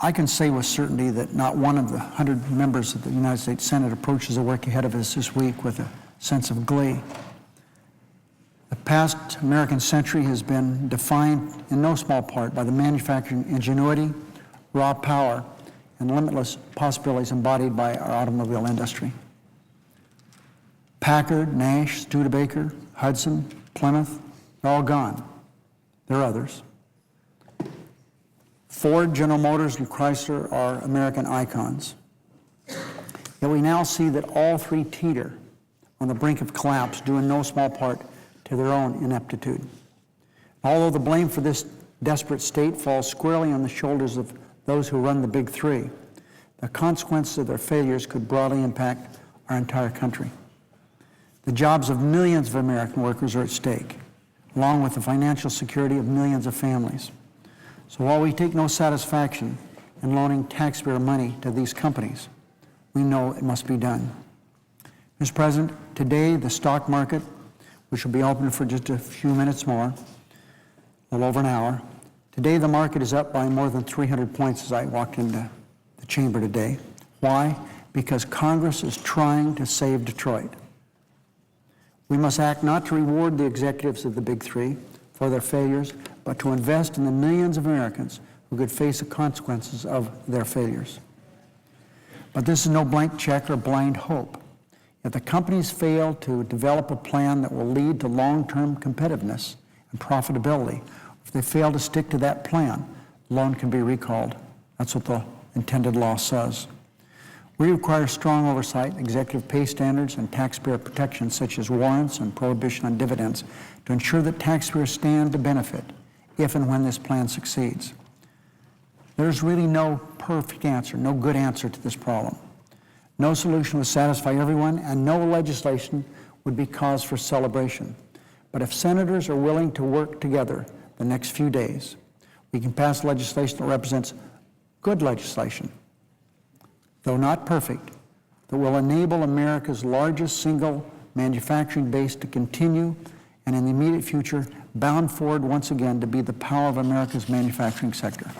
I can say with certainty that not one of the 100 members of the United States Senate approaches the work ahead of us this week with a sense of glee. The past American century has been defined in no small part by the manufacturing ingenuity, raw power, and limitless possibilities embodied by our automobile industry. Packard, Nash, Studebaker, Hudson, Plymouth, they're all gone. There are others. Ford, General Motors, and Chrysler are American icons. Yet we now see that all three teeter on the brink of collapse, due in no small part to their own ineptitude. Although the blame for this desperate state falls squarely on the shoulders of those who run the big three, the consequences of their failures could broadly impact our entire country. The jobs of millions of American workers are at stake, along with the financial security of millions of families. So while we take no satisfaction in loaning taxpayer money to these companies, we know it must be done. Mr. President, today the stock market, which will be open for just a few minutes more, a little over an hour, today the market is up by more than 300 points as I walked into the chamber today. Why? Because Congress is trying to save Detroit. We must act not to reward the executives of the big three for their failures, but to invest in the millions of Americans who could face the consequences of their failures. But this is no blank check or blind hope. If the companies fail to develop a plan that will lead to long-term competitiveness and profitability, if they fail to stick to that plan, the loan can be recalled. That's what the intended law says. We require strong oversight, executive pay standards, and taxpayer protections such as warrants and prohibition on dividends to ensure that taxpayers stand to benefit if and when this plan succeeds. There's really no perfect answer, no good answer to this problem. No solution would satisfy everyone, and no legislation would be cause for celebration. But if senators are willing to work together the next few days, we can pass legislation that represents good legislation, though not perfect, that will enable America's largest single manufacturing base to continue and in the immediate future bound forward once again to be the power of America's manufacturing sector.